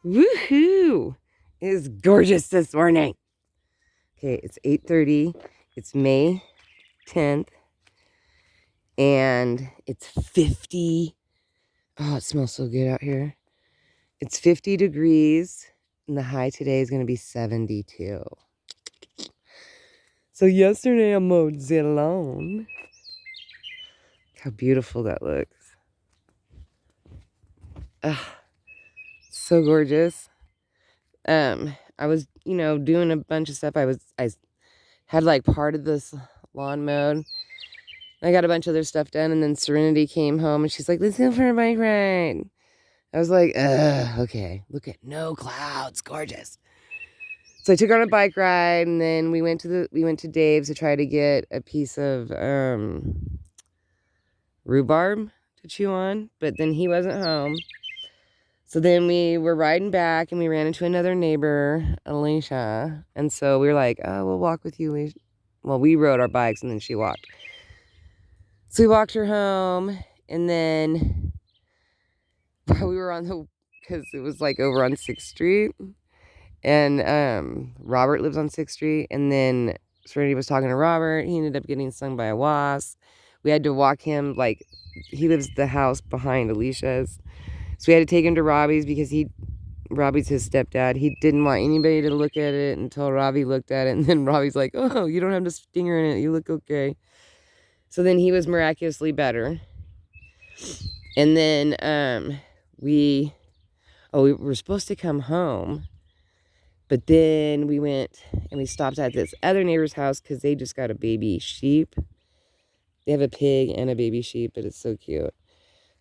Woohoo! It is gorgeous this morning. Okay, it's 8:30. It's May 10th. And it's 50. Oh, it smells so good out here. It's 50 degrees. And the high today is going to be 72. So yesterday I mowed the lawn. How beautiful that looks. So gorgeous. I was, doing a bunch of stuff. I had like part of this lawn mowed. I got a bunch of other stuff done, and then Serenity came home and she's like, let's go for a bike ride. I was like, okay, look at no clouds, gorgeous. So I took her on a bike ride, and then we went to Dave's to try to get a piece of rhubarb to chew on, but then he wasn't home. So then we were riding back and we ran into another neighbor, Alicia. And so we were like, oh, we'll walk with you, Alicia. Well, we rode our bikes and then she walked. So we walked her home, and then while we were because it was like over on 6th Street, and Robert lives on 6th Street, and then Serenity was talking to Robert. He ended up getting stung by a wasp. We had to walk him, like, he lives the house behind Alicia's. So we had to take him to Robbie's because Robbie's his stepdad. He didn't want anybody to look at it until Robbie looked at it. And then Robbie's like, oh, you don't have the stinger in it. You look okay. So then he was miraculously better. And then we were supposed to come home. But then we went and we stopped at this other neighbor's house because they just got a baby sheep. They have a pig and a baby sheep, but it's so cute.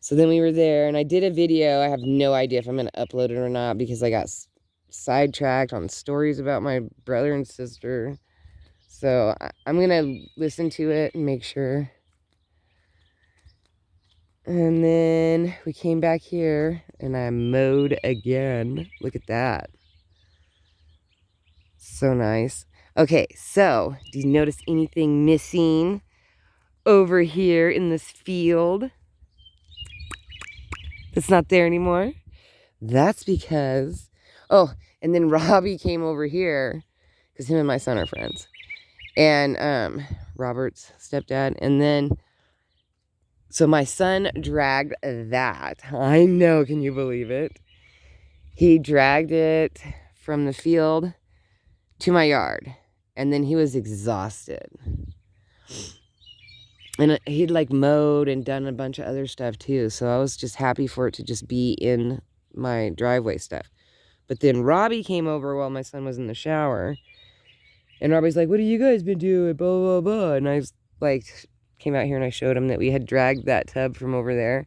So then we were there, and I did a video. I have no idea if I'm going to upload it or not because I got sidetracked on stories about my brother and sister. So I'm going to listen to it and make sure. And then we came back here, and I mowed again. Look at that. So nice. Okay, so do you notice anything missing over here in this field? It's not there anymore. That's because, and then Robbie came over here because him and my son are friends, and Robert's stepdad. And then, so my son dragged that. I know, can you believe it? He dragged it from the field to my yard, and then he was exhausted. And he'd like mowed and done a bunch of other stuff too. So I was just happy for it to just be in my driveway stuff. But then Robbie came over while my son was in the shower. And Robbie's like, what have you guys been doing? Blah, blah, blah. And I was like, came out here and I showed him that we had dragged that tub from over there.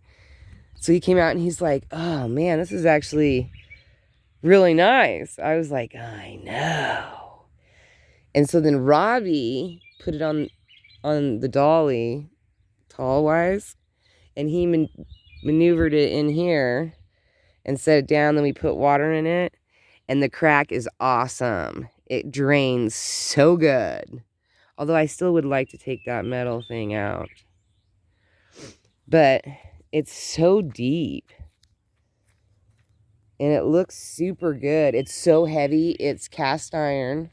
So he came out and he's like, oh man, this is actually really nice. I was like, I know. And so then Robbie put it on the dolly, tall-wise, and he maneuvered it in here and set it down. Then we put water in it, and the crack is awesome. It drains so good. Although I still would like to take that metal thing out. But it's so deep. And it looks super good. It's so heavy. It's cast iron.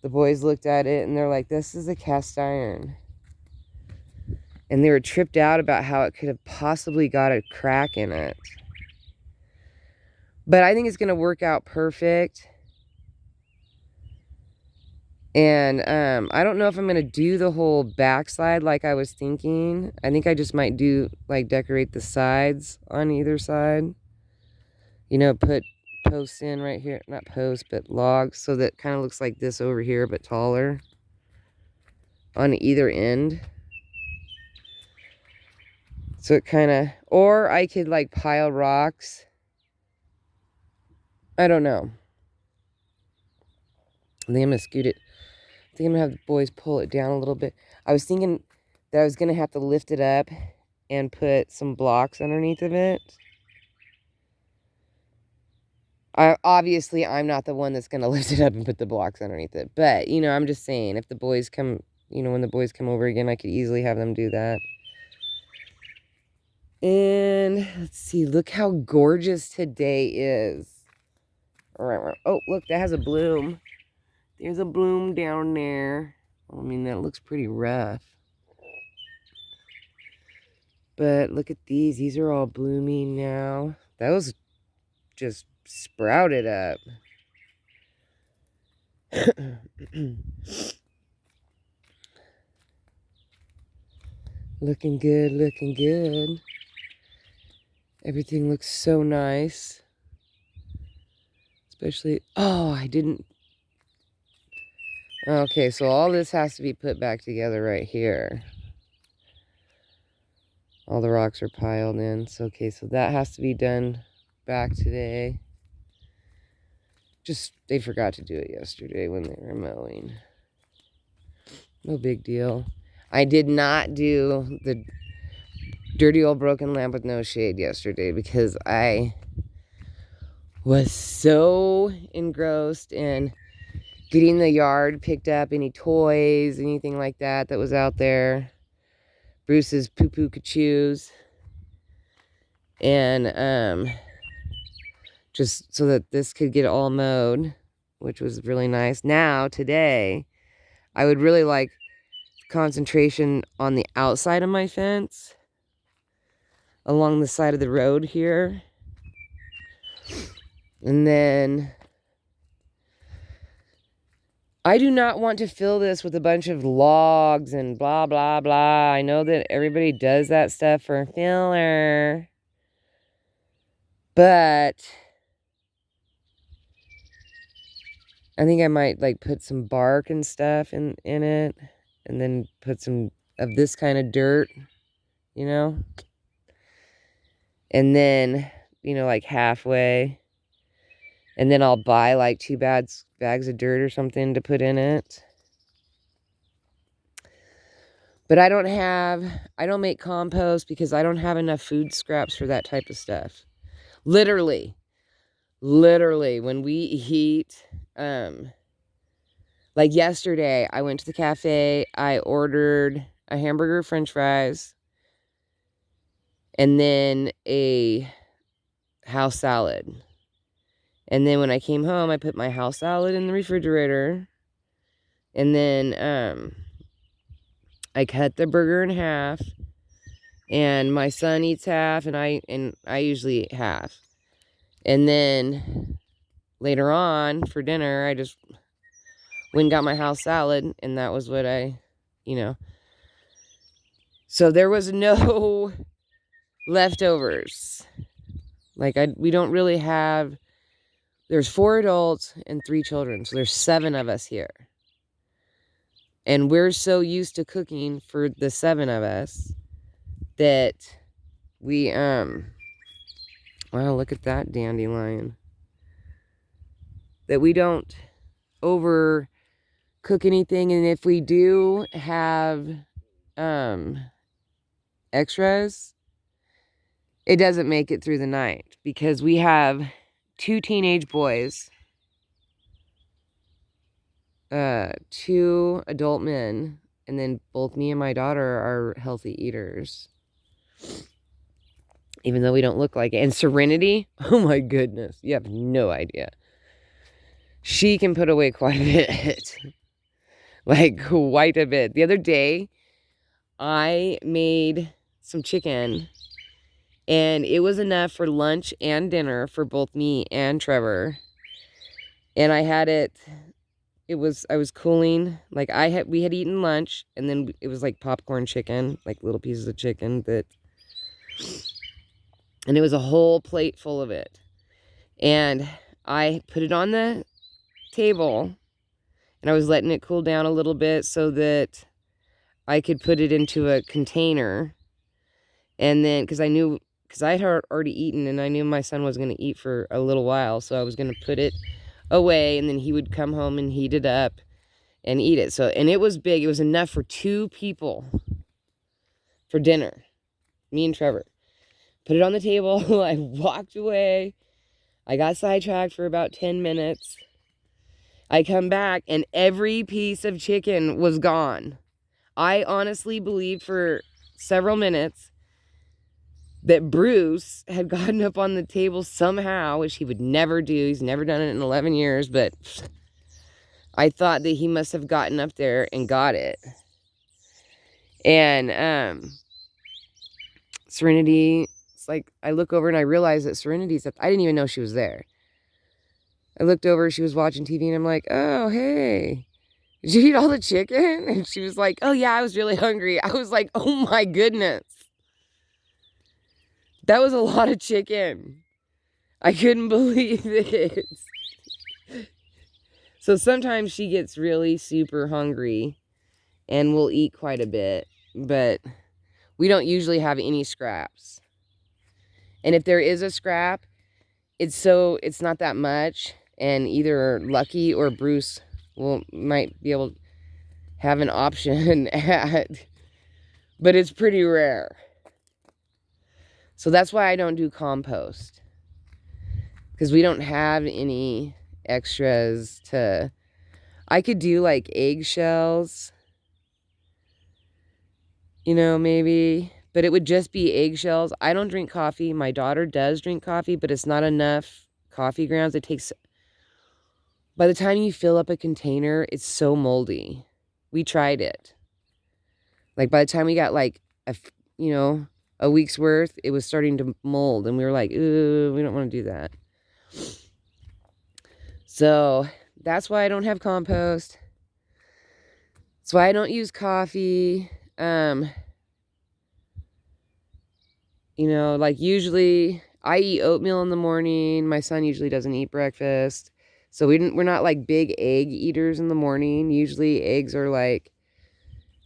The boys looked at it and they're like, this is a cast iron. And they were tripped out about how it could have possibly got a crack in it. But I think it's going to work out perfect. And I don't know if I'm going to do the whole backside like I was thinking. I think I just might do, like, decorate the sides on either side. You know, put posts in right here. Not posts, but logs. So that kind of looks like this over here, but taller. On either end. So it kind of... Or I could, like, pile rocks. I don't know. I think I'm going to scoot it. I think I'm going to have the boys pull it down a little bit. I was thinking that I was going to have to lift it up and put some blocks underneath of it. Obviously, I'm not the one that's going to lift it up and put the blocks underneath it. But, you know, I'm just saying, if the boys come, you know, when the boys come over again, I could easily have them do that. And let's see, look how gorgeous today is. Oh, look, that has a bloom. There's a bloom down there. I mean, that looks pretty rough. But look at these. These are all blooming now. That was just sprouted up. Looking good, looking good. Everything looks so nice. Especially, oh, I didn't. Okay, so all this has to be put back together right here. All the rocks are piled in. So, okay, so that has to be done back today. Just, they forgot to do it yesterday when they were mowing. No big deal. I did not do the dirty old broken lamp with no shade yesterday because I was so engrossed in getting the yard picked up, any toys, anything like that that was out there. Bruce's poo-poo kachoos. And just so that this could get all mowed, which was really nice. Now, today, I would really like concentration on the outside of my fence, along the side of the road here. And then I do not want to fill this with a bunch of logs and blah, blah, blah. I know that everybody does that stuff for filler. But I think I might like put some bark and stuff in it. And then put some of this kind of dirt, you know. And then, you know, like halfway. And then I'll buy like 2 bags of dirt or something to put in it. But I don't make compost because I don't have enough food scraps for that type of stuff. Literally, when we eat, like yesterday, I went to the cafe, I ordered a hamburger, french fries, and then a house salad. And then when I came home, I put my house salad in the refrigerator. And then I cut the burger in half. And my son eats half, and I usually eat half. And then later on for dinner, I just went and got my house salad, and that was what I, you know. So there was no leftovers. Like we don't really have. There's 4 adults and 3 children, so there's 7 of us here. And we're so used to cooking for the 7 of us that we, wow, look at that dandelion. That we don't over cook anything, and if we do have extras, it doesn't make it through the night because we have 2 teenage boys, 2 adult men, and then both me and my daughter are healthy eaters. Even though we don't look like it. And Serenity, oh my goodness, you have no idea. She can put away quite a bit. Like, quite a bit. The other day, I made some chicken, and it was enough for lunch and dinner for both me and Trevor. And I had it, I was cooling, like we had eaten lunch, and then it was like popcorn chicken, like little pieces of chicken and it was a whole plate full of it. And I put it on the table, and I was letting it cool down a little bit so that I could put it into a container. And then, because I had already eaten, and I knew my son was going to eat for a little while, so I was going to put it away, and then he would come home and heat it up and eat it. So, and it was big. It was enough for 2 people for dinner, me and Trevor. Put it on the table. I walked away. I got sidetracked for about 10 minutes. I come back, and every piece of chicken was gone. I honestly believe for several minutes that Bruce had gotten up on the table somehow, which he would never do. He's never done it in 11 years, but I thought that he must have gotten up there and got it. And Serenity, it's like I look over and I realize that Serenity's up. I didn't even know she was there. I looked over, she was watching TV, and I'm like, oh, hey, did you eat all the chicken? And she was like, oh, yeah, I was really hungry. I was like, oh, my goodness. That was a lot of chicken. I couldn't believe it. So sometimes she gets really super hungry and will eat quite a bit, but we don't usually have any scraps. And if there is a scrap, it's not that much, and either Lucky or Bruce might be able to have an option at, but it's pretty rare. So that's why I don't do compost, because we don't have any extras to. I could do like eggshells, you know, maybe, but it would just be eggshells. I don't drink coffee. My daughter does drink coffee, but it's not enough coffee grounds. It takes, by the time you fill up a container, it's so moldy. We tried it. Like by the time we got like a week's worth, it was starting to mold, and we were like, ooh, we don't want to do that. So that's why I don't have compost. That's why I don't use coffee. Like usually I eat oatmeal in the morning. My son usually doesn't eat breakfast. So we're not like big egg eaters in the morning. Usually eggs are like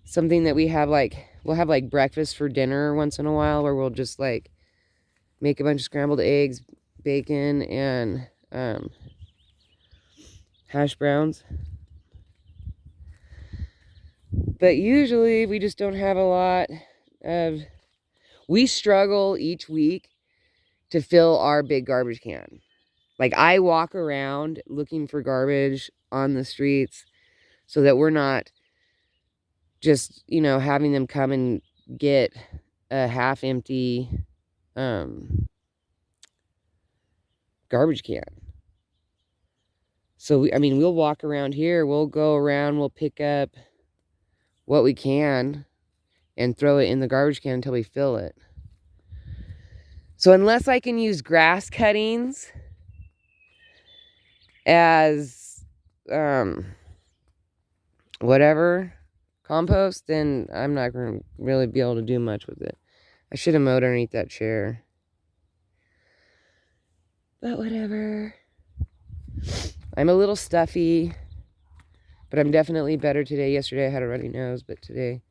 something that we have, like, we'll have like breakfast for dinner once in a while, where we'll just like make a bunch of scrambled eggs, bacon, and hash browns. But usually we just don't have a lot of. We struggle each week to fill our big garbage can. Like I walk around looking for garbage on the streets so that we're not just, having them come and get a half empty garbage can. So we'll walk around here, we'll go around, we'll pick up what we can and throw it in the garbage can until we fill it. So unless I can use grass cuttings as whatever compost, then I'm not going to really be able to do much with it. I should have mowed underneath that chair, but whatever. I'm a little stuffy, but I'm definitely better today. Yesterday I had a runny nose, but today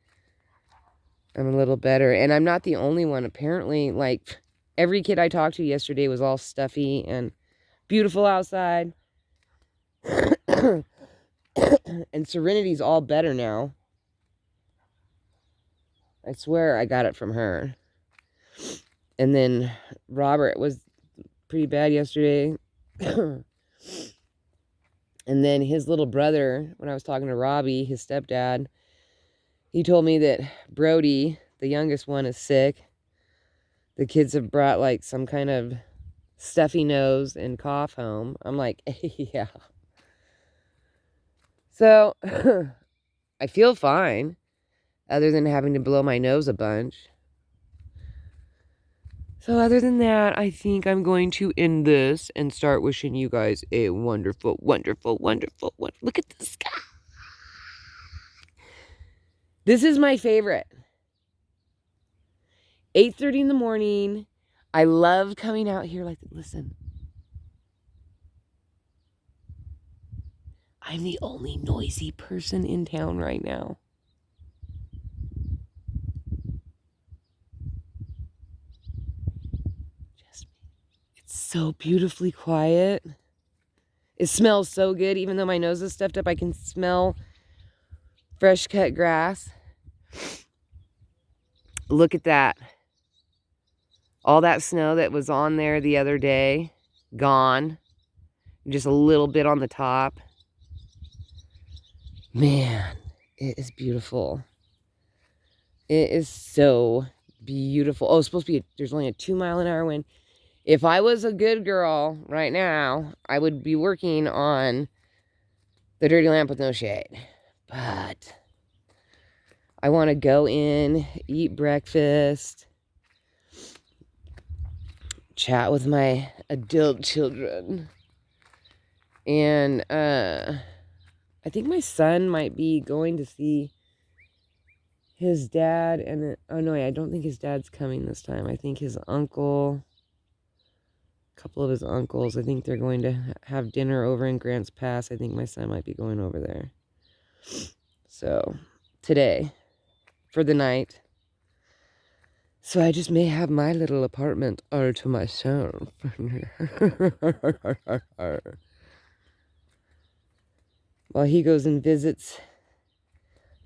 I'm a little better. And I'm not the only one. Apparently, like, every kid I talked to yesterday was all stuffy and beautiful outside. And Serenity's all better now. I swear I got it from her. And then Robert was pretty bad yesterday. And then his little brother, when I was talking to Robbie, his stepdad, he told me that Brody, the youngest one, is sick. The kids have brought like some kind of stuffy nose and cough home. I'm like, yeah. So I feel fine, other than having to blow my nose a bunch. So other than that, I think I'm going to end this and start wishing you guys a wonderful, wonderful, wonderful, look at the sky. This is my favorite. 8:30 in the morning. I love coming out here like, listen. I'm the only noisy person in town right now. It's so beautifully quiet. It smells so good. Even though my nose is stuffed up, I can smell fresh cut grass. Look at that. All that snow that was on there the other day, gone. Just a little bit on the top. Man, it is beautiful. It is so beautiful. Oh, it's supposed to be, there's only a 2-mile-an-hour wind. If I was a good girl right now, I would be working on the dirty lamp with no shade. But I want to go in, eat breakfast, chat with my adult children. And I think my son might be going to see his dad. And oh no, I don't think his dad's coming this time. I think his uncle, a couple of his uncles, I think they're going to have dinner over in Grants Pass. I think my son might be going over there. So today, for the night. So I just may have my little apartment all to myself. While he goes and visits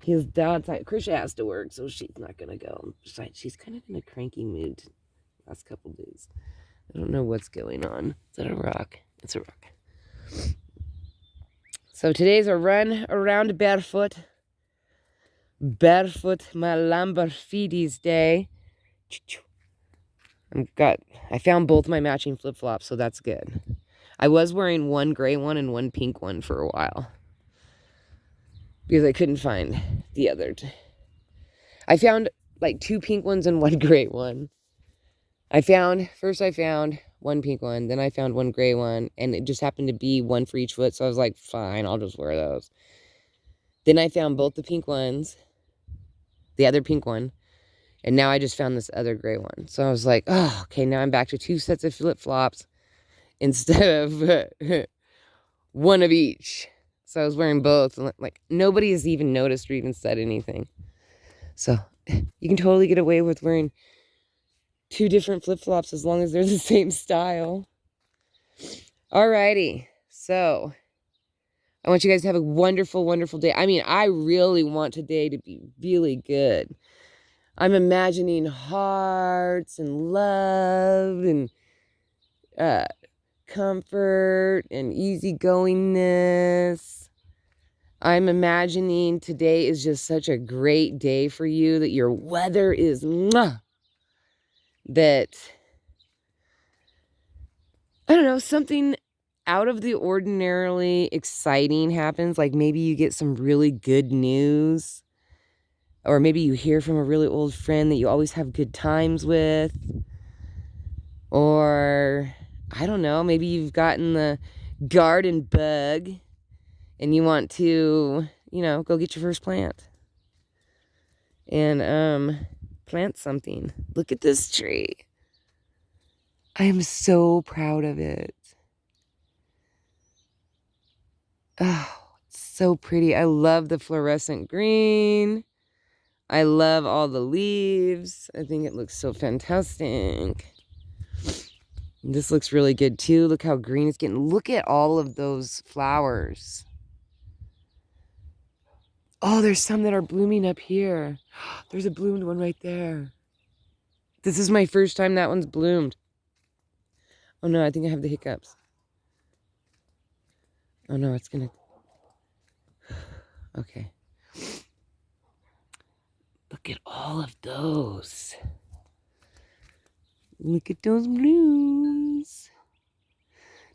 his dad's. Krisha has to work, so she's not going to go. Besides, she's kind of in a cranky mood last couple days. I don't know what's going on. Is that a rock? It's a rock. So today's a run around barefoot. Barefoot, my Lamborghini's day. I found both my matching flip-flops, so that's good. I was wearing one gray one and one pink one for a while because I couldn't find the other. I found like 2 pink ones and 1 gray one. First I found 1 pink one, then I found 1 gray one, and it just happened to be 1 for each foot, so I was like, fine, I'll just wear those. Then I found both the pink ones, the other pink one, and now I just found this other gray one. So I was like, oh, okay, now I'm back to 2 sets of flip-flops instead of 1 of each. So I was wearing both. And like, nobody has even noticed or even said anything. So you can totally get away with wearing 2 different flip-flops as long as they're the same style. Alrighty. So I want you guys to have a wonderful, wonderful day. I mean, I really want today to be really good. I'm imagining hearts and love and comfort and easygoingness. I'm imagining today is just such a great day for you, that your weather is that, I don't know, something out of the ordinarily exciting happens. Like maybe you get some really good news. Or maybe you hear from a really old friend that you always have good times with. Or, I don't know, maybe you've gotten the garden bug and you want to, go get your first plant. And plant something. Look at this tree. I am so proud of it. Oh, it's so pretty. I love the fluorescent green. I love all the leaves. I think it looks so fantastic. And this looks really good too. Look how green it's getting. Look at all of those flowers. Oh, there's some that are blooming up here. There's a bloomed one right there. This is my first time that one's bloomed. Oh no, I think I have the hiccups. Oh no, it's gonna... Okay. Look at all of those. Look at those blooms.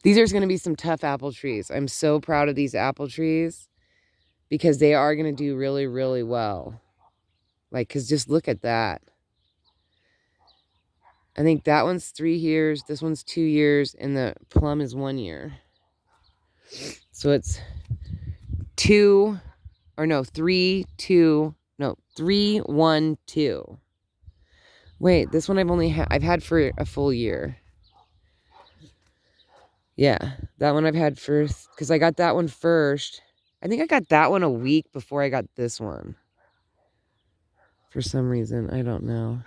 These are going to be some tough apple trees. I'm so proud of these apple trees because they are going to do really, really well. Like, because just look at that. I think that one's 3 years, this one's 2 years, and the plum is 1 year. So it's 3, 1, 2. Wait, this one I've had for a full year. Yeah, that one I've had first, because I got that one first. I think I got that one a week before I got this one. For some reason, I don't know.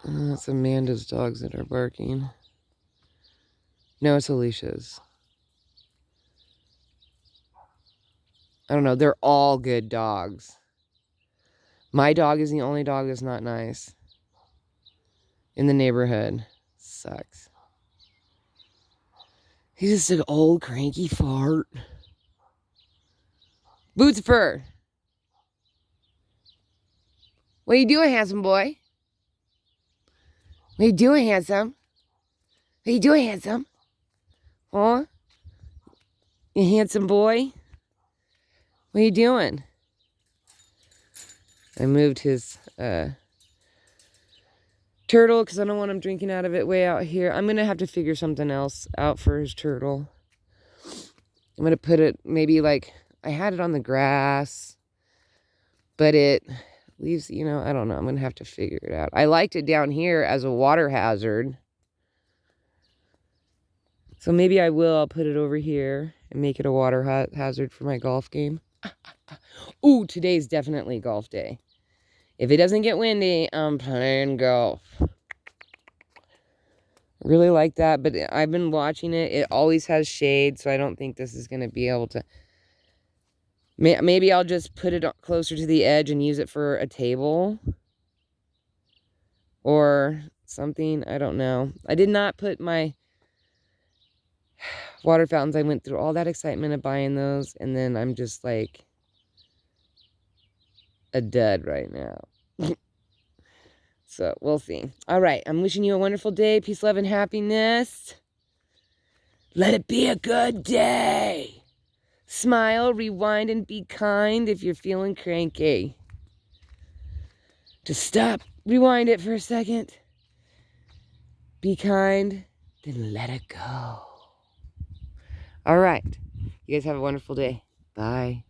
It's Amanda's dogs that are barking. No, it's Alicia's. I don't know. They're all good dogs. My dog is the only dog that's not nice in the neighborhood. Sucks. He's just an old cranky fart. Boots of fur. What are you doing, handsome boy? What are you doing, handsome? What are you doing, handsome? Huh? You handsome boy? What are you doing? I moved his turtle because I don't want him drinking out of it way out here. I'm going to have to figure something else out for his turtle. I'm going to put it maybe like, I had it on the grass, but it leaves, you know, I don't know. I'm going to have to figure it out. I liked it down here as a water hazard. So maybe I will. I'll put it over here and make it a water hazard for my golf game. Ooh, today's definitely golf day. If it doesn't get windy, I'm playing golf. Really like that, but I've been watching it. It always has shade, so I don't think this is going to be able to. Maybe I'll just put it closer to the edge and use it for a table. Or something. I don't know. I did not put my water fountains. I went through all that excitement of buying those, and then I'm just like a dud right now. So we'll see. All right. I'm wishing you a wonderful day. Peace, love, and happiness. Let it be a good day. Smile, rewind, and be kind if you're feeling cranky. Just stop, rewind it for a second. Be kind, then let it go. All right. You guys have a wonderful day. Bye.